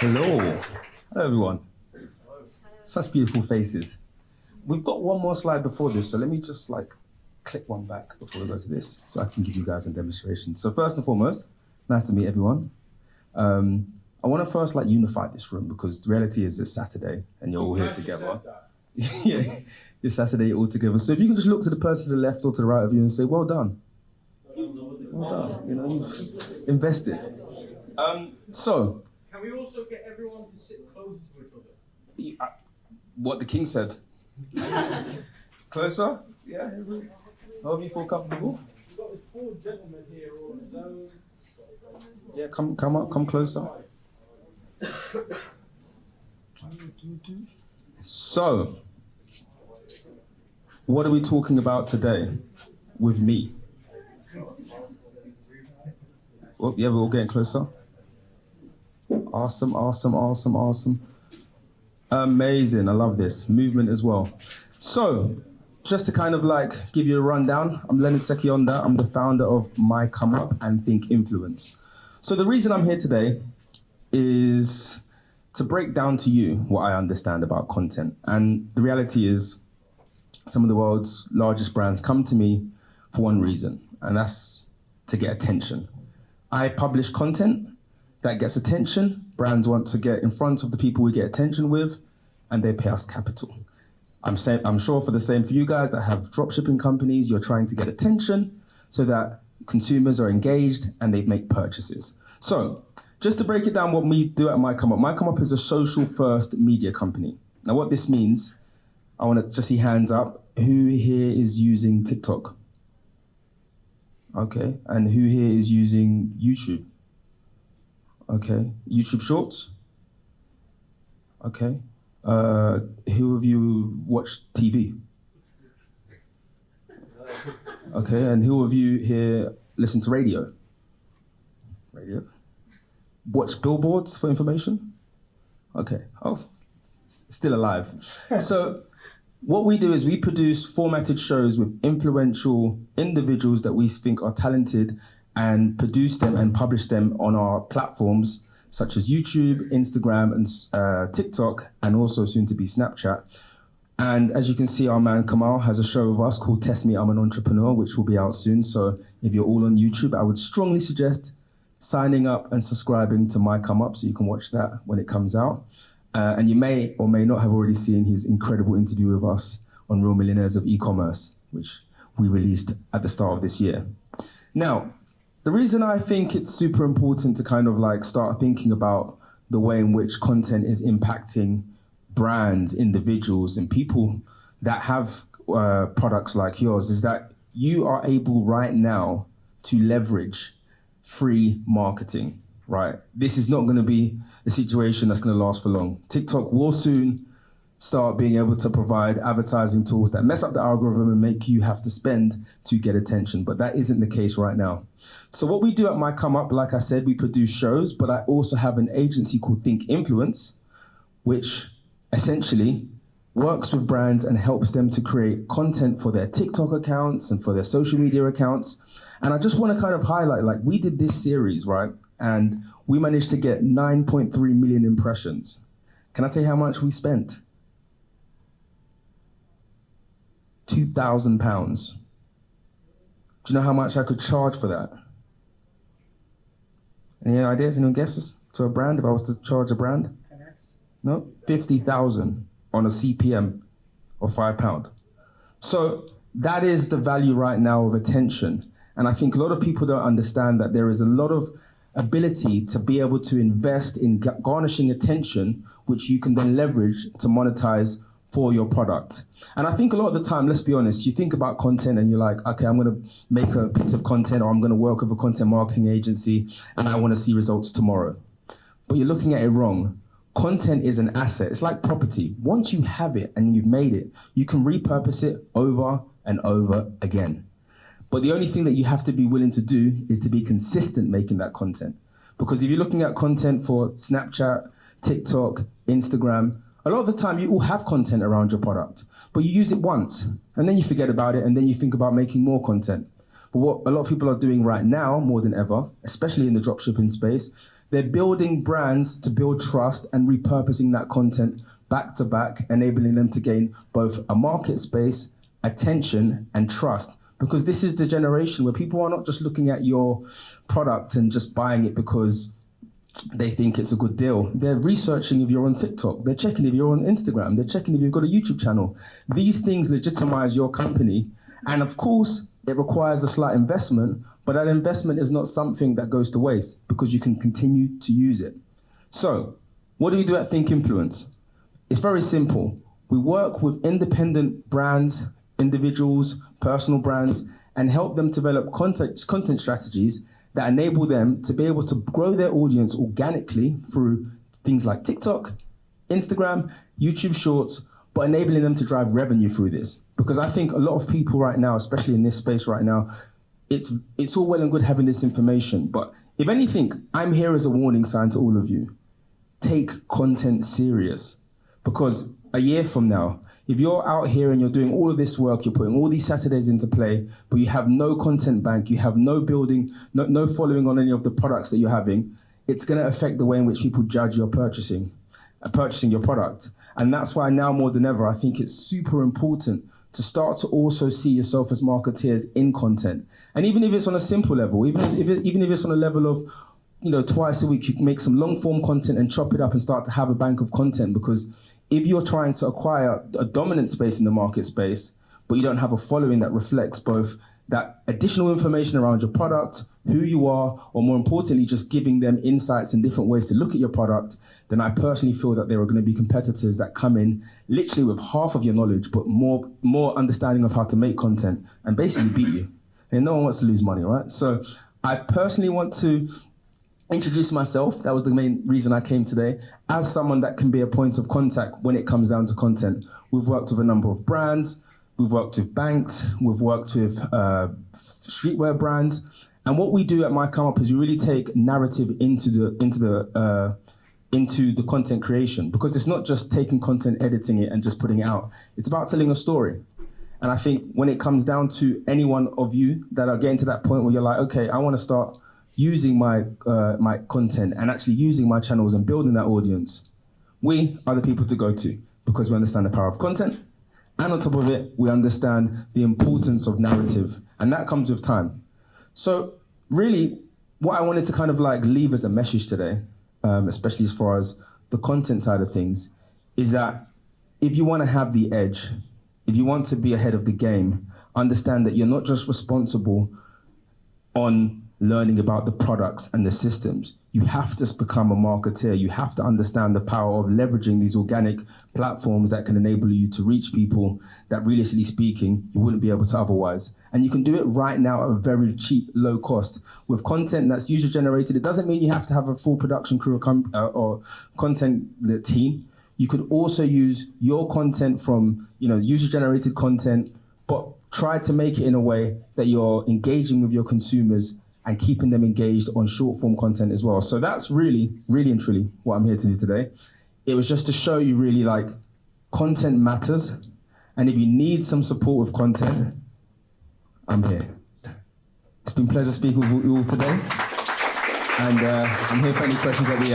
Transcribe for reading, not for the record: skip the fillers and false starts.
Hello. Hello, everyone. Such beautiful faces. We've got one more slide before this, so let me just click one back before we go to this so I can give you guys a demonstration. So first and foremost, nice to meet everyone. I want to first unify this room because the reality is it's Saturday and you're all here together. Yeah, it's Saturday all together. So if you can just look to the person to the left or to the right of you and say, well done. Well done. You know, you've invested. So. Can we also get everyone to sit closer to each other? What the king said. Closer? Yeah. However you feel comfortable. We've got the four gentlemen here all alone. Yeah, come up, come closer. So, what are we talking about today with me? Oh, yeah, we're all getting closer. Awesome, awesome, awesome, awesome. Amazing, I love this. Movement as well. So, just to kind of give you a rundown, I'm Leonard Sekyonda. I'm the founder of MyCOMEUP and Think Influence. So the reason I'm here today is to break down to you what I understand about content. And the reality is some of the world's largest brands come to me for one reason, and that's to get attention. I publish content that gets attention. Brands want to get in front of the people we get attention with, and they pay us capital. I'm sure for the same for you guys that have dropshipping companies, you're trying to get attention so that consumers are engaged and they make purchases. So just to break it down what we do at MyCOMEUP. MyCOMEUP is a social first media company. Now what this means, I want to just see hands up. Who here is using TikTok? Okay, and who here is using YouTube? Okay, YouTube Shorts? Okay. Who of you watch TV? Okay, and who of you here listen to radio? Radio. Watch billboards for information? Okay, oh, still alive. So what we do is we produce formatted shows with influential individuals that we think are talented and produce them and publish them on our platforms such as YouTube, Instagram, and TikTok, and also soon to be Snapchat. And as you can see, our man Kamal has a show with us called Test Me, I'm an Entrepreneur, which will be out soon. So if you're all on YouTube, I would strongly suggest signing up and subscribing to MyCOMEUP so you can watch that when it comes out. And you may or may not have already seen his incredible interview with us on Real Millionaires of E-commerce, which we released at the start of this year. Now, the reason I think it's super important to kind of start thinking about the way in which content is impacting brands, individuals, and people that have products like yours is that you are able right now to leverage free marketing, right? This is not going to be a situation that's going to last for long. TikTok will soon start being able to provide advertising tools that mess up the algorithm and make you have to spend to get attention, but that isn't the case right now. So what we do at MyCOMEUP, like I said, we produce shows, but I also have an agency called Think Influence, which essentially works with brands and helps them to create content for their TikTok accounts and for their social media accounts. And I just want to kind of highlight, we did this series, right? And we managed to get 9.3 million impressions. Can I tell you how much we spent? £2,000. Do you know how much I could charge for that? Any ideas? Anyone guesses? To a brand, if I was to charge a brand? 10x? No, 50,000 on a CPM of £5. So that is the value right now of attention. And I think a lot of people don't understand that there is a lot of ability to be able to invest in garnishing attention, which you can then leverage to monetize for your product. And I think a lot of the time, let's be honest, you think about content and you're like, okay, I'm going to make a piece of content or I'm going to work with a content marketing agency and I want to see results tomorrow. But you're looking at it wrong. Content is an asset. It's like property. Once you have it and you've made it, you can repurpose it over and over again. But the only thing that you have to be willing to do is to be consistent making that content. Because if you're looking at content for Snapchat, TikTok, Instagram, a lot of the time you all have content around your product, but you use it once and then you forget about it and then you think about making more content. But what a lot of people are doing right now, more than ever, especially in the dropshipping space, They're building brands to build trust and repurposing that content back to back, enabling them to gain both a market space, attention, and trust. Because this is the generation where people are not just looking at your product and just buying it because they think it's a good deal. They're researching if you're on TikTok. They're checking if you're on Instagram. They're checking if you've got a YouTube channel. These things legitimize your company. And of course, it requires a slight investment, but that investment is not something that goes to waste because you can continue to use it. So, what do we do at Think Influence? It's very simple. We work with independent brands, individuals, personal brands, and help them develop content strategies that enable them to be able to grow their audience organically through things like TikTok, Instagram, YouTube Shorts, but enabling them to drive revenue through this. Because I think a lot of people right now, especially in this space right now, it's all well and good having this information, but if anything, I'm here as a warning sign to all of you. Take content serious. Because a year from now, if you're out here and you're doing all of this work, you're putting all these Saturdays into play, but you have no content bank, you have no building, no following on any of the products that you're having, it's going to affect the way in which people judge your purchasing your product. And that's why now more than ever, I think it's super important to start to also see yourself as marketeers in content. And even if it's on a simple level, even if it's on a level of, twice a week, you can make some long form content and chop it up and start to have a bank of content. Because if you're trying to acquire a dominant space in the market space, but you don't have a following that reflects both that additional information around your product, who you are, or more importantly, just giving them insights and different ways to look at your product, then I personally feel that there are going to be competitors that come in literally with half of your knowledge, but more understanding of how to make content and basically beat you. And no one wants to lose money, right? So I personally want to introduce myself. That was the main reason I came today, as someone that can be a point of contact when it comes down to content. We've worked with a number of brands, we've worked with banks, we've worked with streetwear brands, and what we do at MyCOMEUP is we really take narrative into the content creation, because it's not just taking content, editing it, and just putting it out. It's about telling a story. And I think when it comes down to any one of you that are getting to that point where you're like, okay, I want to start using my content and actually using my channels and building that audience, we are the people to go to, because we understand the power of content, and on top of it, we understand the importance of narrative, and that comes with time. So really, what I wanted to kind of like leave as a message today, especially as far as the content side of things, is that if you want to have the edge, if you want to be ahead of the game, understand that you're not just responsible on learning about the products and the systems. You have to become a marketeer. You have to understand the power of leveraging these organic platforms that can enable you to reach people that, realistically speaking, you wouldn't be able to otherwise. And you can do it right now at a very cheap, low cost. With content that's user-generated, it doesn't mean you have to have a full production crew or content team. You could also use your content from user-generated content, but try to make it in a way that you're engaging with your consumers and keeping them engaged on short-form content as well. So that's really, really and truly what I'm here to do today. It was just to show you really, like, content matters. And if you need some support with content, I'm here. It's been a pleasure speaking with you all today. And I'm here for any questions at the end.